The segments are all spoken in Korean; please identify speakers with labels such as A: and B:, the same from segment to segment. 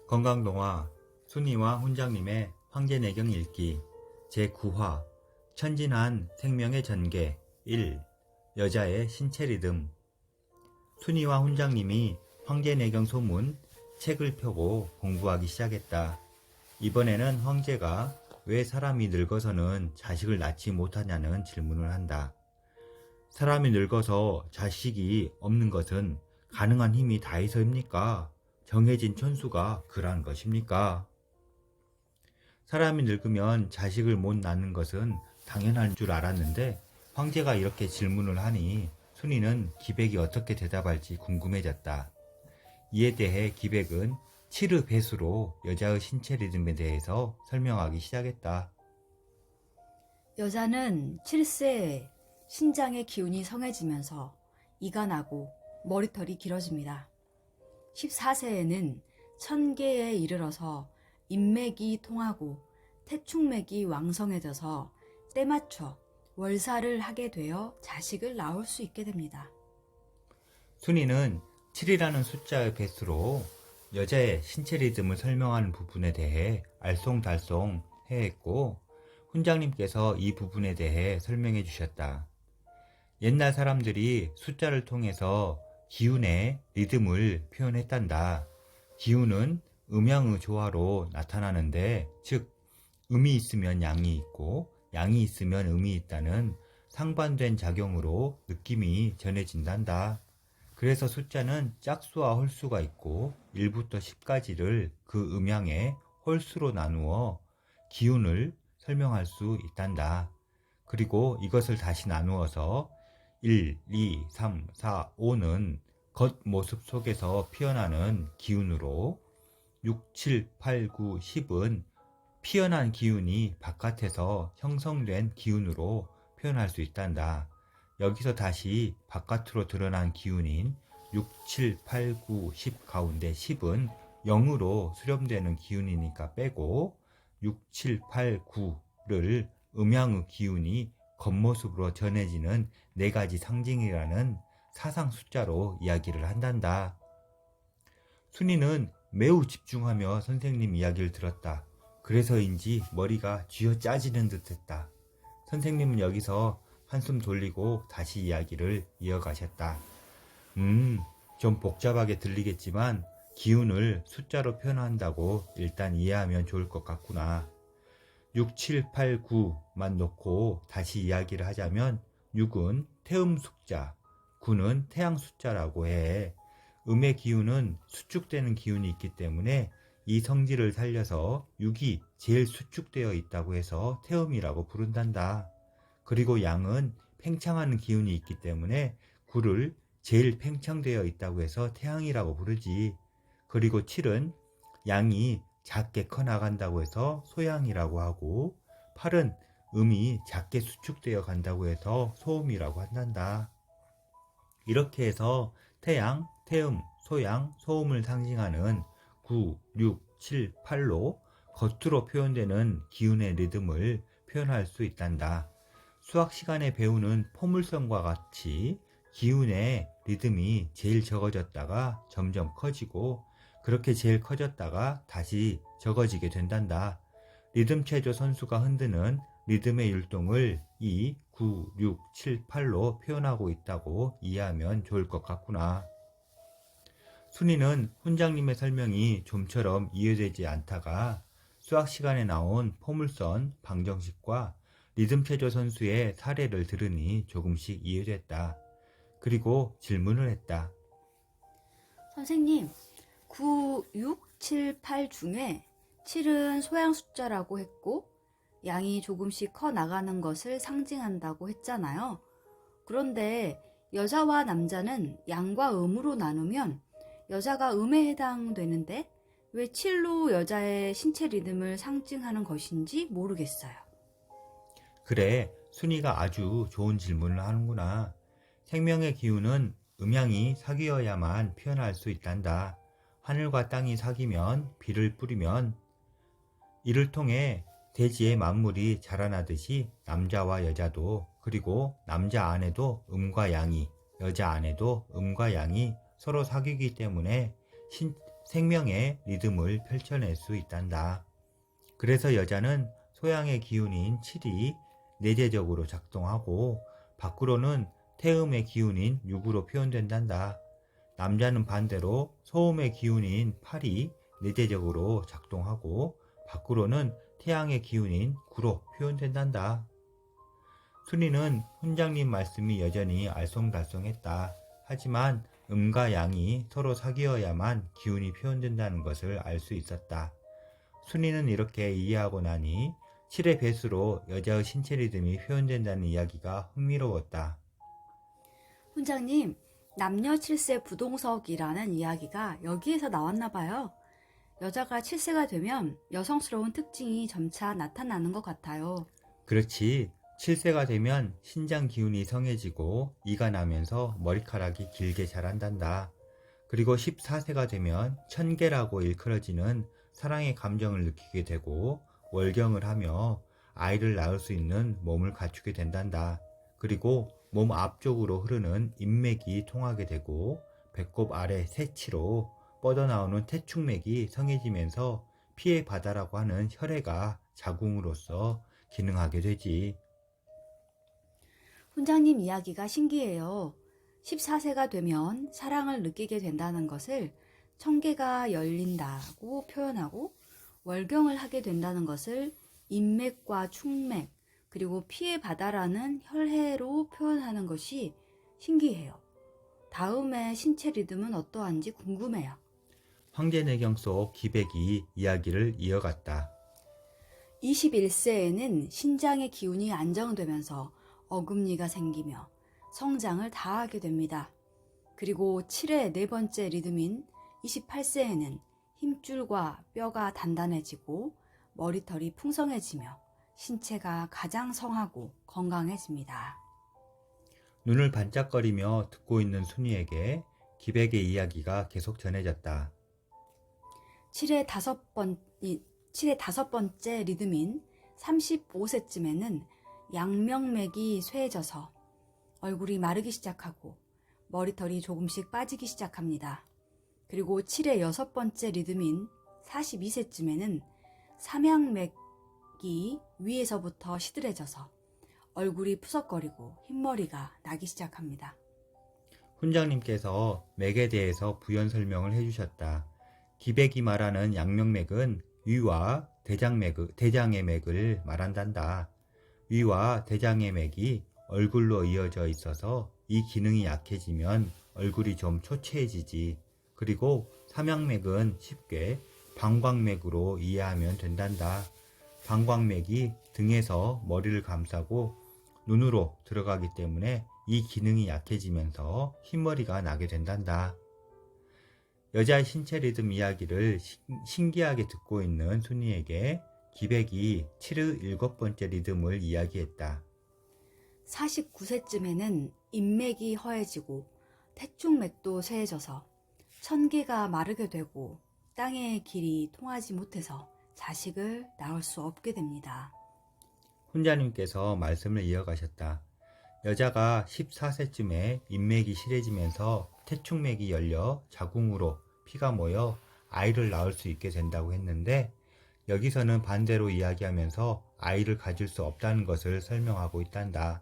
A: 건강동화 순이와 훈장님의 황제내경 읽기 제9화 천진한 생명의 전개 1. 여자의 신체 리듬. 순이와 훈장님이 황제내경 소문 책을 펴고 공부하기 시작했다. 이번에는 황제가 왜 사람이 늙어서는 자식을 낳지 못하냐는 질문을 한다. 사람이 늙어서 자식이 없는 것은 가능한 힘이 다해서입니까? 정해진 천수가 그러한 것입니까? 사람이 늙으면 자식을 못 낳는 것은 당연한 줄 알았는데 황제가 이렇게 질문을 하니 순이는 기백이 어떻게 대답할지 궁금해졌다. 이에 대해 기백은 칠의 배수로 여자의 신체 리듬에 대해서 설명하기 시작했다.
B: 여자는 7세에 신장의 기운이 성해지면서 이가 나고 머리털이 길어집니다. 14세에는 천계에 이르러서 인맥이 통하고 태충맥이 왕성해져서 때맞춰 월사를 하게 되어 자식을 낳을 수 있게 됩니다.
A: 순이는 7이라는 숫자의 배수로 여자의 신체 리듬을 설명하는 부분에 대해 알쏭달쏭 해했고 훈장님께서 이 부분에 대해 설명해 주셨다. 옛날 사람들이 숫자를 통해서 기운의 리듬을 표현했단다. 기운은 음양의 조화로 나타나는데, 즉 음이 있으면 양이 있고 양이 있으면 음이 있다는 상반된 작용으로 느낌이 전해진단다. 그래서 숫자는 짝수와 홀수가 있고 1부터 10까지를 그 음양의 홀수로 나누어 기운을 설명할 수 있단다. 그리고 이것을 다시 나누어서 1, 2, 3, 4, 5는 겉모습 속에서 피어나는 기운으로 6, 7, 8, 9, 10은 피어난 기운이 바깥에서 형성된 기운으로 표현할 수 있단다. 여기서 다시 바깥으로 드러난 기운인 6, 7, 8, 9, 10 가운데 10은 0으로 수렴되는 기운이니까 빼고 6, 7, 8, 9를 음양의 기운이 겉모습으로 전해지는 4가지 상징이라는 사상 숫자로 이야기를 한단다. 순이는 매우 집중하며 선생님 이야기를 들었다. 그래서인지 머리가 쥐어 짜지는 듯 했다. 선생님은 여기서 한숨 돌리고 다시 이야기를 이어가셨다. 좀 복잡하게 들리겠지만 기운을 숫자로 표현한다고 일단 이해하면 좋을 것 같구나. 6, 7, 8, 9만 놓고 다시 이야기를 하자면 6은 태음 숫자, 9는 태양 숫자라고 해. 음의 기운은 수축되는 기운이 있기 때문에 이 성질을 살려서 6이 제일 수축되어 있다고 해서 태음이라고 부른단다. 그리고 양은 팽창하는 기운이 있기 때문에 9를 제일 팽창되어 있다고 해서 태양이라고 부르지. 그리고 7은 양이 작게 커 나간다고 해서 소양이라고 하고 8은 음이 작게 수축되어 간다고 해서 소음이라고 한단다. 이렇게 해서 태양, 태음, 소양, 소음을 상징하는 9, 6, 7, 8로 겉으로 표현되는 기운의 리듬을 표현할 수 있단다. 수학 시간에 배우는 포물선과 같이 기운의 리듬이 제일 적어졌다가 점점 커지고 그렇게 제일 커졌다가 다시 적어지게 된단다. 리듬 체조 선수가 흔드는 리듬의 율동을 2, 9, 6, 7, 8로 표현하고 있다고 이해하면 좋을 것 같구나. 순이는 훈장님의 설명이 좀처럼 이해되지 않다가 수학 시간에 나온 포물선 방정식과 리듬 체조 선수의 사례를 들으니 조금씩 이해됐다. 그리고 질문을 했다.
B: 선생님, 9, 6, 7, 8 중에 7은 소양 숫자라고 했고 양이 조금씩 커 나가는 것을 상징한다고 했잖아요. 그런데 여자와 남자는 양과 음으로 나누면 여자가 음에 해당되는데 왜 7로 여자의 신체 리듬을 상징하는 것인지 모르겠어요.
A: 그래, 순이가 아주 좋은 질문을 하는구나. 생명의 기운은 음양이 사귀어야만 피어날 수 있단다. 하늘과 땅이 사귀면 비를 뿌리면 이를 통해 대지의 만물이 자라나듯이 남자와 여자도 그리고 남자 안에도 음과 양이 여자 안에도 음과 양이 서로 사귀기 때문에 생명의 리듬을 펼쳐낼 수 있단다. 그래서 여자는 소양의 기운인 7이 내재적으로 작동하고 밖으로는 태음의 기운인 6으로 표현된단다. 남자는 반대로 소음의 기운인 8이 내재적으로 작동하고 밖으로는 태양의 기운인 9로 표현된단다. 순이는 훈장님 말씀이 여전히 알쏭달쏭했다. 하지만 음과 양이 서로 사귀어야만 기운이 표현된다는 것을 알 수 있었다. 순이는 이렇게 이해하고 나니 7의 배수로 여자의 신체 리듬이 표현된다는 이야기가 흥미로웠다.
B: 훈장님, 남녀 7세 부동석이라는 이야기가 여기에서 나왔나 봐요. 여자가 7세가 되면 여성스러운 특징이 점차 나타나는 것 같아요.
A: 그렇지. 7세가 되면 신장 기운이 성해지고 이가 나면서 머리카락이 길게 자란단다. 그리고 14세가 되면 천계라고 일컬어지는 사랑의 감정을 느끼게 되고 월경을 하며 아이를 낳을 수 있는 몸을 갖추게 된단다. 그리고 몸 앞쪽으로 흐르는 인맥이 통하게 되고 배꼽 아래 새치로 뻗어나오는 태축맥이 성해지면서 피의 바다라고 하는 혈액가 자궁으로서 기능하게 되지.
B: 훈장님 이야기가 신기해요. 14세가 되면 사랑을 느끼게 된다는 것을 청계가 열린다고 표현하고 월경을 하게 된다는 것을 인맥과 축맥 그리고 피의 바다라는 혈해로 표현하는 것이 신기해요. 다음에 신체 리듬은 어떠한지 궁금해요.
A: 황제내경 속 기백이 이야기를 이어갔다.
B: 21세에는 신장의 기운이 안정되면서 어금니가 생기며 성장을 다하게 됩니다. 그리고 7의 네 번째 리듬인 28세에는 힘줄과 뼈가 단단해지고 머리털이 풍성해지며 신체가 가장 성하고 건강해집니다.
A: 눈을 반짝거리며 듣고 있는 순이에게 기백의 이야기가 계속 전해졌다.
B: 7의 다섯 번째 리듬인 35세쯤에는 양명맥이 쇠해져서 얼굴이 마르기 시작하고 머리털이 조금씩 빠지기 시작합니다. 그리고 7의 여섯 번째 리듬인 42세쯤에는 삼양맥이 위에서부터 시들해져서 얼굴이 푸석거리고 흰머리가 나기 시작합니다.
A: 훈장님께서 맥에 대해서 부연 설명을 해주셨다. 기백이 말하는 양명맥은 위와 대장의 맥을 말한단다. 위와 대장의 맥이 얼굴로 이어져 있어서 이 기능이 약해지면 얼굴이 좀 초췌해지지. 그리고 삼양맥은 쉽게 방광맥으로 이해하면 된단다. 방광맥이 등에서 머리를 감싸고 눈으로 들어가기 때문에 이 기능이 약해지면서 흰머리가 나게 된단다. 여자의 신체 리듬 이야기를 신기하게 듣고 있는 순이에게 기백이 7의 일곱 번째 리듬을 이야기했다.
B: 49세쯤에는 인맥이 허해지고 태축맥도 쇠해져서 천계가 마르게 되고 땅의 길이 통하지 못해서 자식을 낳을 수 없게 됩니다.
A: 훈자님께서 말씀을 이어가셨다. 여자가 14세쯤에 인맥이 실해지면서 태축맥이 열려 자궁으로 피가 모여 아이를 낳을 수 있게 된다고 했는데 여기서는 반대로 이야기하면서 아이를 가질 수 없다는 것을 설명하고 있단다.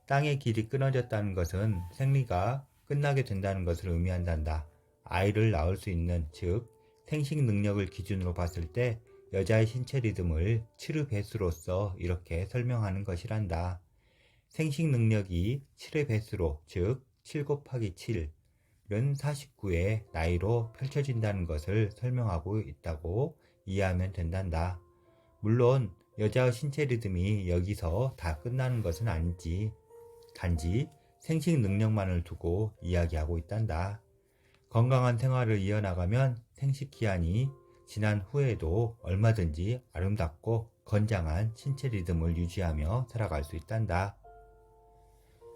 A: 땅의 길이 끊어졌다는 것은 생리가 끝나게 된다는 것을 의미한단다. 아이를 낳을 수 있는, 즉 생식 능력을 기준으로 봤을 때 여자의 신체 리듬을 7의 배수로서 이렇게 설명하는 것이란다. 생식 능력이 7의 배수로, 즉 7 곱하기 7은 49의 나이로 펼쳐진다는 것을 설명하고 있다고 이해하면 된단다. 물론 여자의 신체 리듬이 여기서 다 끝나는 것은 아니지. 단지 생식 능력만을 두고 이야기하고 있단다. 건강한 생활을 이어나가면 생식 기한이 지난 후에도 얼마든지 아름답고 건장한 신체 리듬을 유지하며 살아갈 수 있단다.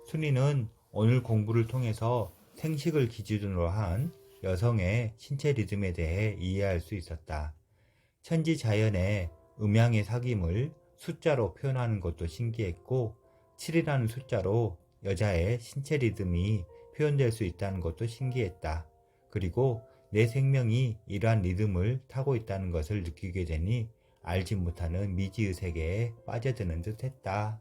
A: 순이는 오늘 공부를 통해서 생식을 기준으로 한 여성의 신체 리듬에 대해 이해할 수 있었다. 천지 자연의 음양의 사귐을 숫자로 표현하는 것도 신기했고 7이라는 숫자로 여자의 신체 리듬이 표현될 수 있다는 것도 신기했다. 그리고 내 생명이 이러한 리듬을 타고 있다는 것을 느끼게 되니 알지 못하는 미지의 세계에 빠져드는 듯 했다.